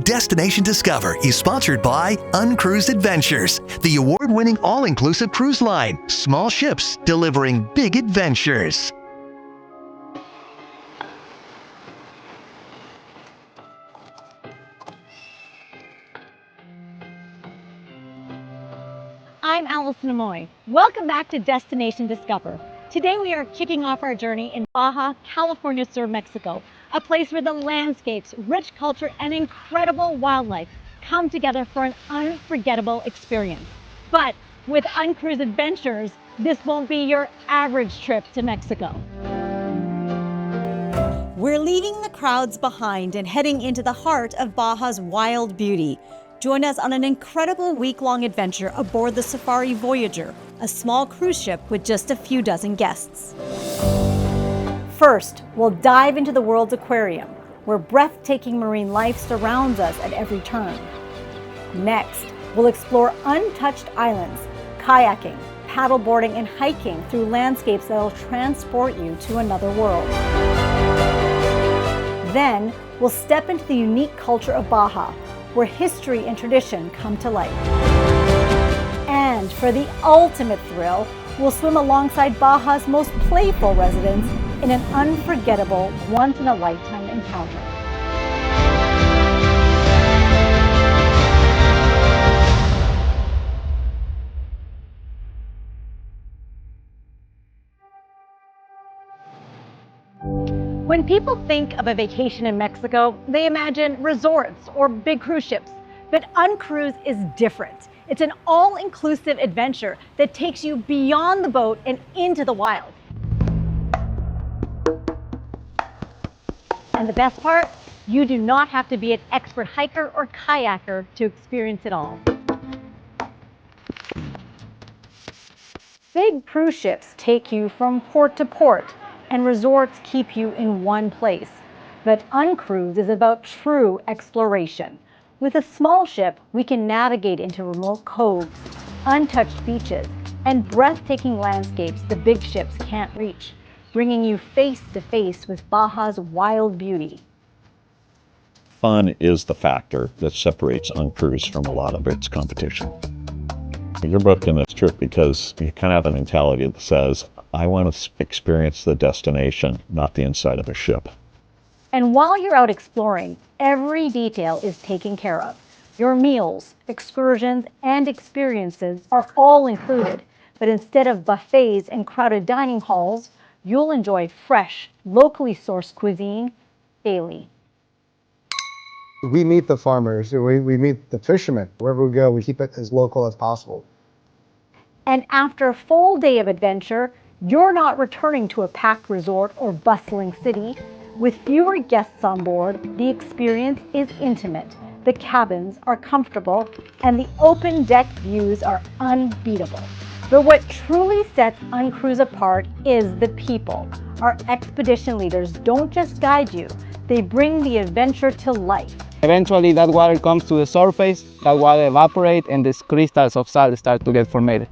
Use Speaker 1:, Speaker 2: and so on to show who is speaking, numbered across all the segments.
Speaker 1: Destination Discover is sponsored by UnCruise Adventures, the award-winning all-inclusive cruise line. Small ships delivering big adventures.
Speaker 2: I'm Allison Amoy. Welcome back to Destination Discover. Today we are kicking off our journey in Baja, California Sur, Mexico, a place where the landscapes, rich culture, and incredible wildlife come together for an unforgettable experience. But with UnCruise Adventures, this won't be your average trip to Mexico. We're leaving the crowds behind and heading into the heart of Baja's wild beauty. Join us on an incredible week-long adventure aboard the Safari Voyager, a small cruise ship with just a few dozen guests. First, we'll dive into the world's aquarium, where breathtaking marine life surrounds us at every turn. Next, we'll explore untouched islands, kayaking, paddleboarding, and hiking through landscapes that'll transport you to another world. Then, we'll step into the unique culture of Baja, where history and tradition come to life. And for the ultimate thrill, we'll swim alongside Baja's most playful residents in an unforgettable, once-in-a-lifetime encounter. When people think of a vacation in Mexico, they imagine resorts or big cruise ships. But UnCruise is different. It's an all-inclusive adventure that takes you beyond the boat and into the wild. And the best part? You do not have to be an expert hiker or kayaker to experience it all. Big cruise ships take you from port to port, and resorts keep you in one place. But UnCruise is about true exploration. With a small ship, we can navigate into remote coves, untouched beaches, and breathtaking landscapes the big ships can't reach, bringing you face to face with Baja's wild beauty.
Speaker 3: Fun is the factor that separates UnCruise from a lot of its competition. You're booking this trip because you kind of have a mentality that says, I want to experience the destination, not the inside of a ship.
Speaker 2: And while you're out exploring, every detail is taken care of. Your meals, excursions, and experiences are all included. But instead of buffets and crowded dining halls, you'll enjoy fresh, locally sourced cuisine daily.
Speaker 4: We meet the farmers, we meet the fishermen. Wherever we go, we keep it as local as possible.
Speaker 2: And after a full day of adventure, you're not returning to a packed resort or bustling city. With fewer guests on board, the experience is intimate. The cabins are comfortable, and the open deck views are unbeatable. But what truly sets UnCruise apart is the people. Our expedition leaders don't just guide you, they bring the adventure to life.
Speaker 5: Eventually that water comes to the surface, that water evaporates, and these crystals of salt start to get formed.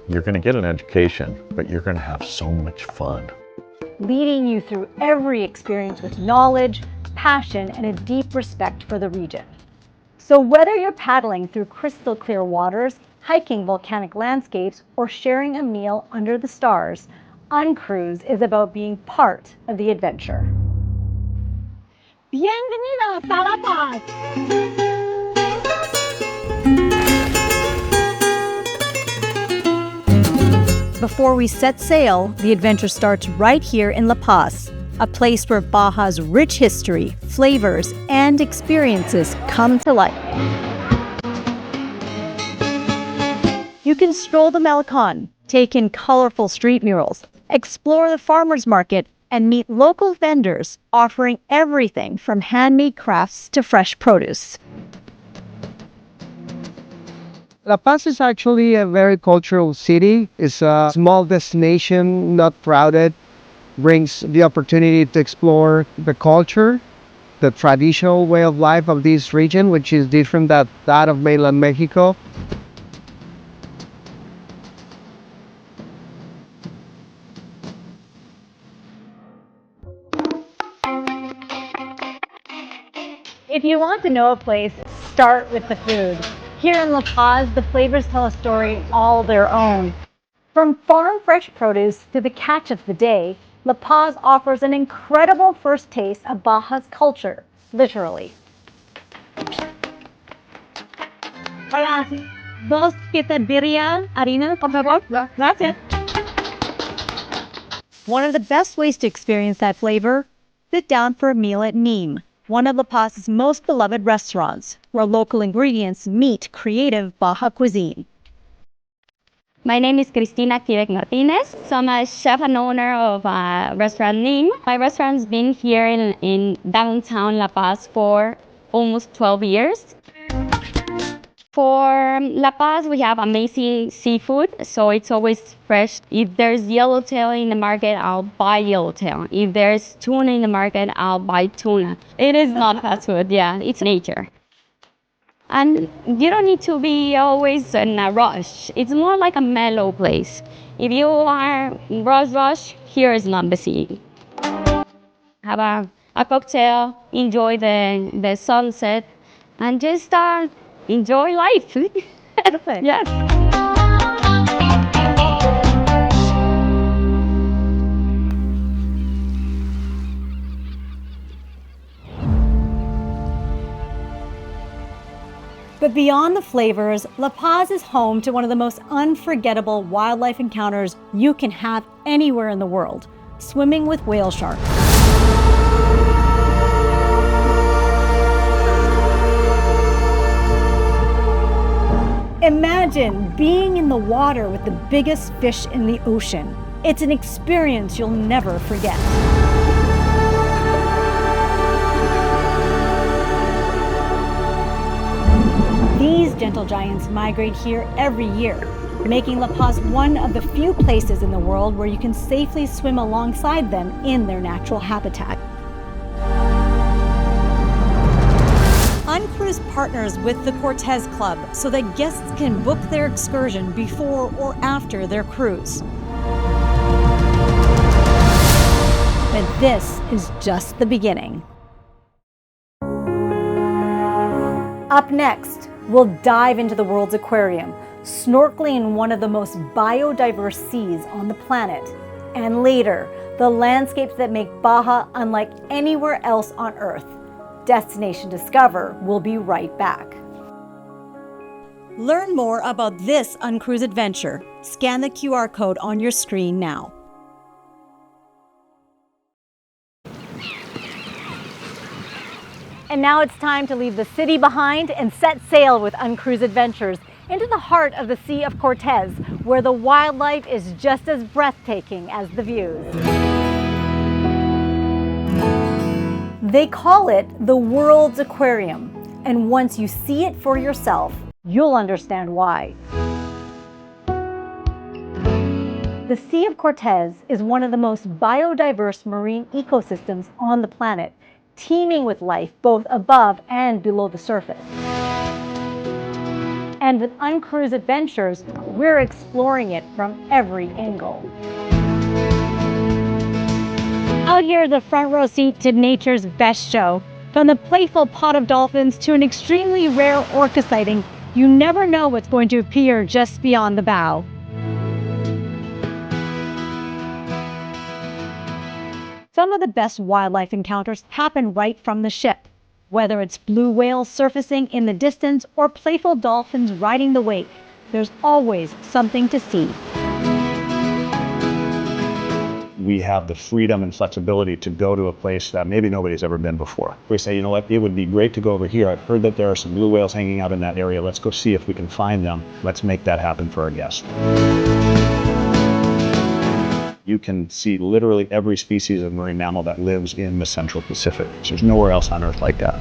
Speaker 3: You're going to get an education, but you're going to have so much fun.
Speaker 2: Leading you through every experience with knowledge, passion, and a deep respect for the region. So whether you're paddling through crystal clear waters, hiking volcanic landscapes, or sharing a meal under the stars, UnCruise is about being part of the adventure. Bienvenidos a La Paz! Before we set sail, the adventure starts right here in La Paz, a place where Baja's rich history, flavors, and experiences come to life. You can stroll the Malecon, take in colorful street murals, explore the farmers market, and meet local vendors offering everything from handmade crafts to fresh produce.
Speaker 4: La Paz is actually a very cultural city. It's a small destination, not crowded. Brings the opportunity to explore the culture, the traditional way of life of this region, which is different than that of mainland Mexico.
Speaker 2: If you want Want to know a place? Start with the food. Here in La Paz, the flavors tell a story all their own. From farm fresh produce to the catch of the day, La Paz offers an incredible first taste of Baja's culture, literally. Hola, dos quesadilla harina, por favor. Gracias. One of the best ways to experience that flavor, sit down for a meal at Neem, one of La Paz's most beloved restaurants, where local ingredients meet creative Baja cuisine.
Speaker 6: My name is Cristina Quebec Martinez. So I'm a chef and owner of restaurant Neem. My restaurant's been here in downtown La Paz for almost 12 years. For La Paz, we have amazing seafood, so it's always fresh. If there's yellowtail in the market, I'll buy yellowtail. If there's tuna in the market, I'll buy tuna. It is not fast food, yeah, it's nature. And you don't need to be always in a rush. It's more like a mellow place. If you are rush, here is not the scene. Have a cocktail, enjoy the sunset, and just enjoy life.
Speaker 2: Perfect.
Speaker 6: Yes.
Speaker 2: But beyond the flavors, La Paz is home to one of the most unforgettable wildlife encounters you can have anywhere in the world: swimming with whale sharks. Imagine being in the water with the biggest fish in the ocean. It's an experience you'll never forget. These gentle giants migrate here every year, making La Paz one of the few places in the world where you can safely swim alongside them in their natural habitat. UnCruise partners with the Cortez Club so that guests can book their excursion before or after their cruise. But this is just the beginning. Up next, we'll dive into the world's aquarium, snorkeling in one of the most biodiverse seas on the planet. And later, the landscapes that make Baja unlike anywhere else on Earth. Destination Discover will be right back. Learn more about this UnCruise adventure. Scan the QR code on your screen now. And now it's time to leave the city behind and set sail with UnCruise Adventures into the heart of the Sea of Cortez, where the wildlife is just as breathtaking as the views. They call it the world's aquarium, and once you see it for yourself, you'll understand why. The Sea of Cortez is one of the most biodiverse marine ecosystems on the planet, teeming with life both above and below the surface. And with UnCruise Adventures, we're exploring it from every angle. Out here, the front row seat to nature's best show. From the playful pot of dolphins to an extremely rare orca sighting, you never know what's going to appear just beyond the bow. Some of the best wildlife encounters happen right from the ship. Whether it's blue whales surfacing in the distance or playful dolphins riding the wake, there's always something to see.
Speaker 3: We have the freedom and flexibility to go to a place that maybe nobody's ever been before. We say, you know what, it would be great to go over here. I've heard that there are some blue whales hanging out in that area. Let's go see if we can find them. Let's make that happen for our guests. You can see literally every species of marine mammal that lives in the Central Pacific. There's nowhere else on Earth like that.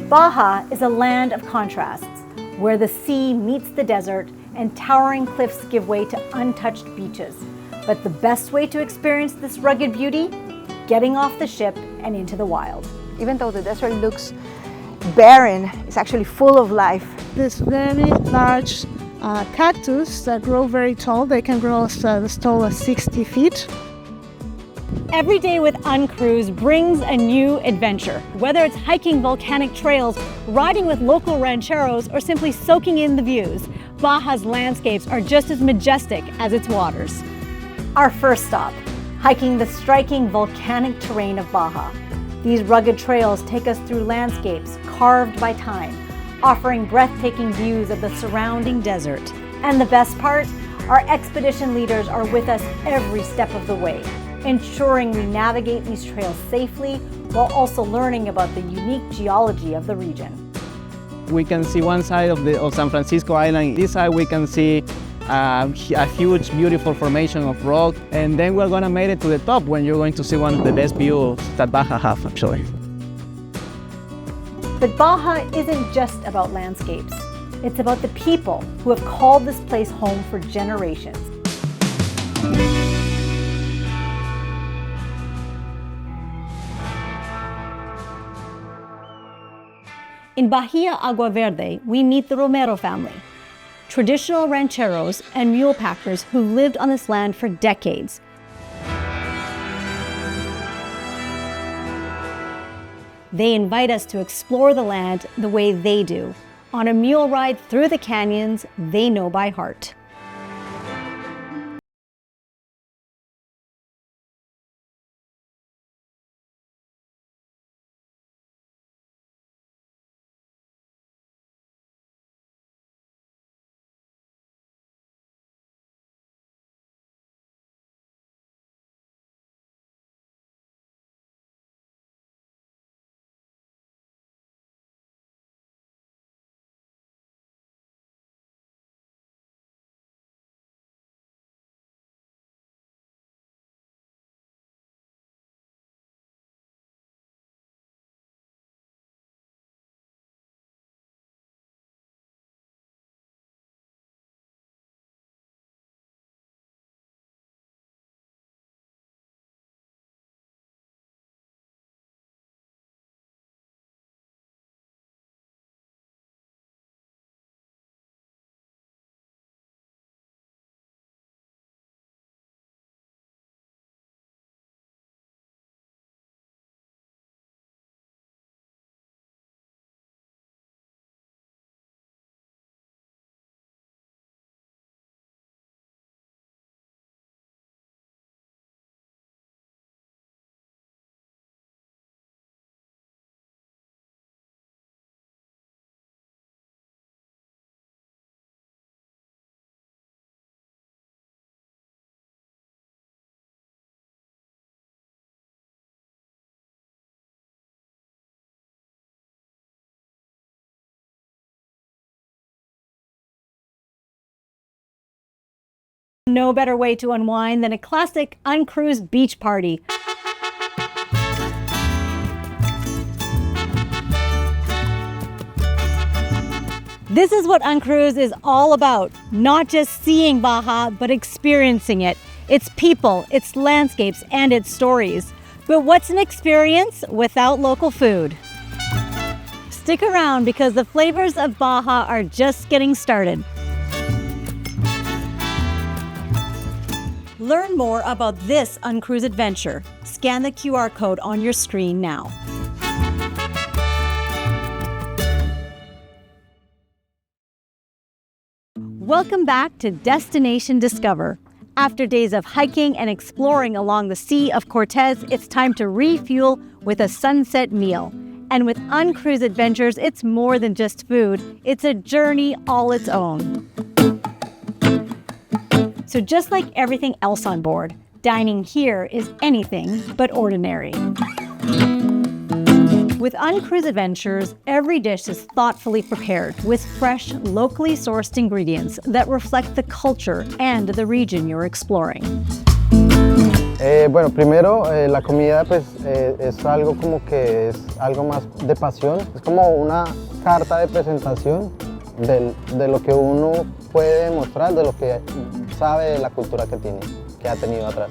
Speaker 2: Baja is a land of contrasts, where the sea meets the desert and towering cliffs give way to untouched beaches. But the best way to experience this rugged beauty? Getting off the ship and into the wild.
Speaker 7: Even though the desert looks barren, it's actually full of life.
Speaker 8: This very large cactus that grow very tall. They can grow as tall as 60 feet.
Speaker 2: Every day with UnCruise brings a new adventure. Whether it's hiking volcanic trails, riding with local rancheros, or simply soaking in the views, Baja's landscapes are just as majestic as its waters. Our first stop, hiking the striking volcanic terrain of Baja. These rugged trails take us through landscapes carved by time, offering breathtaking views of the surrounding desert. And the best part, our expedition leaders are with us every step of the way, ensuring we navigate these trails safely while also learning about the unique geology of the region.
Speaker 5: We can see one side of San Francisco Island. This side we can see a huge, beautiful formation of rock. And then we're gonna make it to the top when you're going to see one of the best views that Baja have, actually.
Speaker 2: But Baja isn't just about landscapes. It's about the people who have called this place home for generations. In Bahia Agua Verde, we meet the Romero family, traditional rancheros and mule packers who lived on this land for decades. They invite us to explore the land the way they do, on a mule ride through the canyons they know by heart. No better way to unwind than a classic UnCruise beach party. This is what UnCruise is all about. Not just seeing Baja, but experiencing it. Its people, its landscapes, and its stories. But what's an experience without local food? Stick around because the flavors of Baja are just getting started. Learn more about this UnCruise adventure. Scan the QR code on your screen now. Welcome back to Destination Discover. After days of hiking and exploring along the Sea of Cortez, it's time to refuel with a sunset meal. And with UnCruise Adventures, it's more than just food. It's a journey all its own. So just like everything else on board, dining here is anything but ordinary. With UnCruise Adventures, every dish is thoughtfully prepared with fresh, locally sourced ingredients that reflect the culture and the region you're exploring.
Speaker 9: Bueno, primero la comida pues es algo como que es algo más de pasión, es como una carta de presentación de lo que uno puede mostrar, de lo que sabe de la cultura que ha tenido atrás.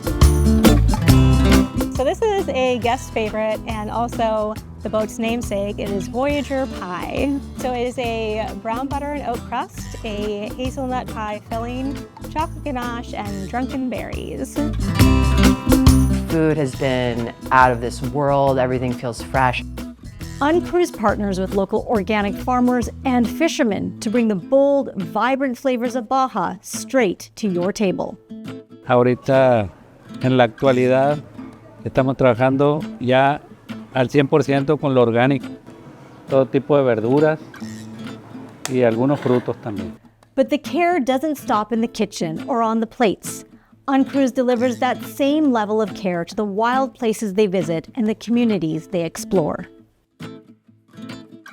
Speaker 10: So this is a guest favorite and also the boat's namesake. It is Voyager Pie. So it is a brown butter and oat crust, a hazelnut pie filling, chocolate ganache, and drunken berries.
Speaker 11: Food has been out of this world. Everything feels fresh.
Speaker 2: UnCruise partners with local organic farmers and fishermen to bring the bold, vibrant flavors of Baja straight to your table.
Speaker 12: Ahorita, en la actualidad, estamos trabajando ya al 100% con lo orgánico, todo tipo de verduras y algunos frutos también.
Speaker 2: But the care doesn't stop in the kitchen or on the plates. UnCruise delivers that same level of care to the wild places they visit and the communities they explore.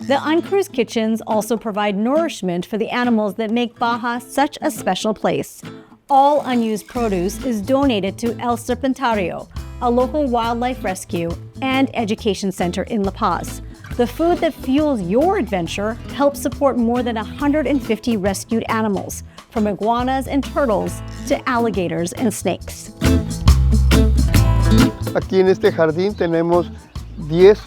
Speaker 2: The UnCruise kitchens also provide nourishment for the animals that make Baja such a special place. All unused produce is donated to El Serpentario, a local wildlife rescue and education center in La Paz. The food that fuels your adventure helps support more than 150 rescued animals, from iguanas and turtles to alligators and snakes.
Speaker 13: Aquí en este jardín tenemos 10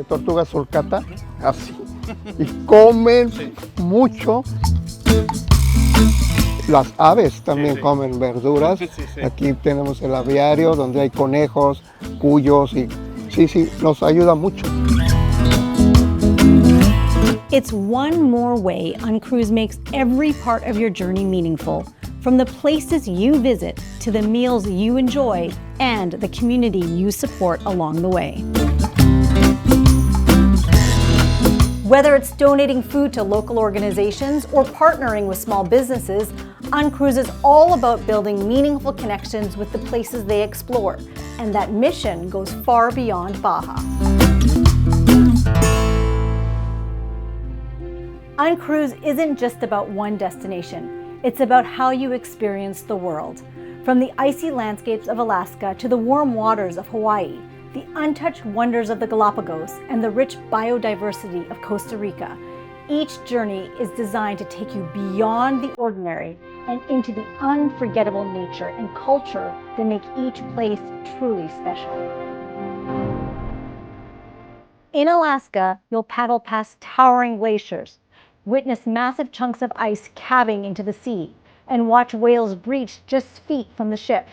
Speaker 13: tortugas sulcata, así, y comen mucho. Las aves también comen verduras. Aquí tenemos el aviario donde hay conejos, cuyos y sí, nos ayuda mucho.
Speaker 2: It's one more way UnCruise makes every part of your journey meaningful, from the places you visit to the meals you enjoy and the community you support along the way. Whether it's donating food to local organizations or partnering with small businesses, UnCruise is all about building meaningful connections with the places they explore, and that mission goes far beyond Baja. UnCruise isn't just about one destination. It's about how you experience the world. From the icy landscapes of Alaska to the warm waters of Hawaii, the untouched wonders of the Galapagos, and the rich biodiversity of Costa Rica, each journey is designed to take you beyond the ordinary and into the unforgettable nature and culture that make each place truly special. In Alaska, you'll paddle past towering glaciers, witness massive chunks of ice calving into the sea, and watch whales breach just feet from the ship.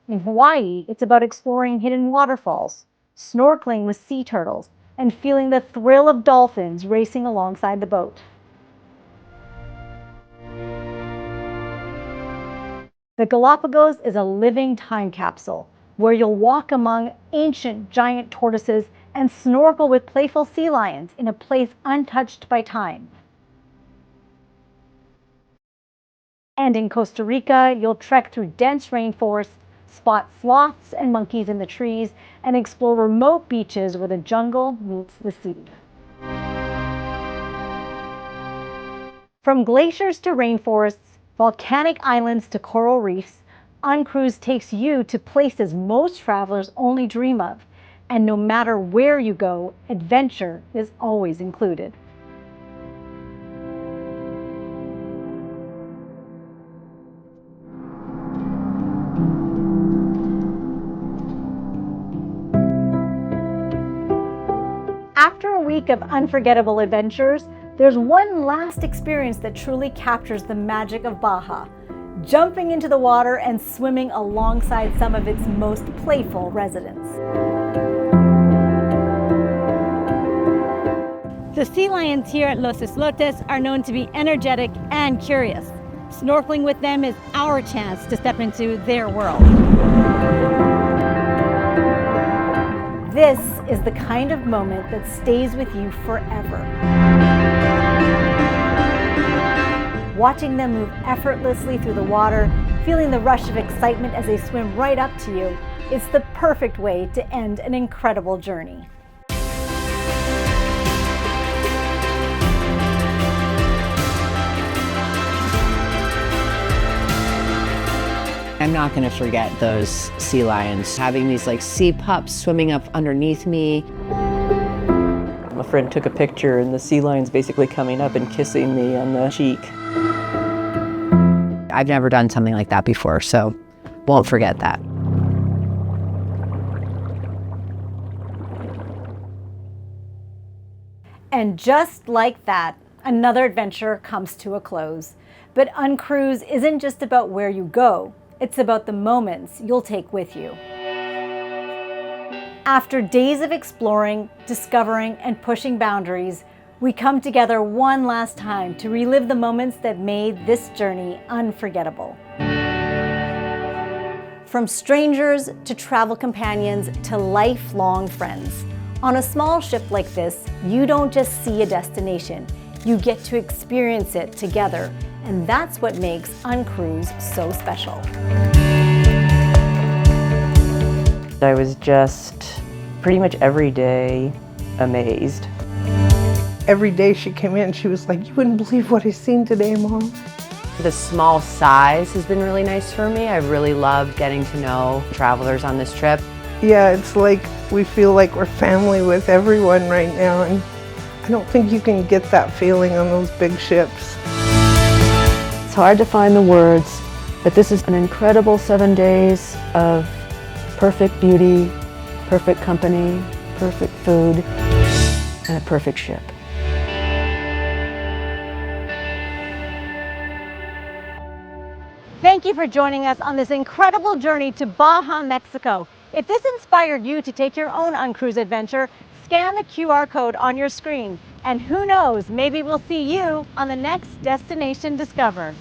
Speaker 2: In Hawaii, it's about exploring hidden waterfalls, snorkeling with sea turtles, and feeling the thrill of dolphins racing alongside the boat. The Galapagos is a living time capsule where you'll walk among ancient giant tortoises and snorkel with playful sea lions in a place untouched by time. And in Costa Rica, you'll trek through dense rainforests, spot sloths and monkeys in the trees, and explore remote beaches where the jungle meets the sea. From glaciers to rainforests, volcanic islands to coral reefs, UnCruise takes you to places most travelers only dream of. And no matter where you go, adventure is always included. After a week of unforgettable adventures, there's one last experience that truly captures the magic of Baja: jumping into the water and swimming alongside some of its most playful residents. The sea lions here at Los Islotes are known to be energetic and curious. Snorkeling with them is our chance to step into their world. This is the kind of moment that stays with you forever. Watching them move effortlessly through the water, feeling the rush of excitement as they swim right up to you, is the perfect way to end an incredible journey.
Speaker 11: I'm not going to forget those sea lions, having these like sea pups swimming up underneath me.
Speaker 14: My friend took a picture and the sea lion's basically coming up and kissing me on the cheek.
Speaker 11: I've never done something like that before, so won't forget that.
Speaker 2: And just like that, another adventure comes to a close. But UnCruise isn't just about where you go, it's about the moments you'll take with you. After days of exploring, discovering, and pushing boundaries, we come together one last time to relive the moments that made this journey unforgettable. From strangers to travel companions to lifelong friends. On a small ship like this, you don't just see a destination, you get to experience it together, and that's what makes UnCruise so special.
Speaker 14: I was just pretty much every day amazed.
Speaker 15: Every day she came in, she was like, "You wouldn't believe what I've seen today, Mom."
Speaker 11: The small size has been really nice for me. I've really loved getting to know travelers on this trip.
Speaker 15: Yeah, it's like we feel like we're family with everyone right now, and I don't think you can get that feeling on those big ships.
Speaker 16: It's hard to find the words, but this is an incredible 7 days of perfect beauty, perfect company, perfect food, and a perfect ship.
Speaker 2: Thank you for joining us on this incredible journey to Baja, Mexico. If this inspired you to take your own UnCruise adventure, scan the QR code on your screen. And who knows, maybe we'll see you on the next Destination Discover.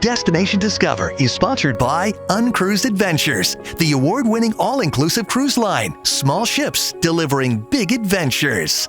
Speaker 1: Destination Discover is sponsored by UnCruise Adventures, the award-winning all-inclusive cruise line. Small ships delivering big adventures.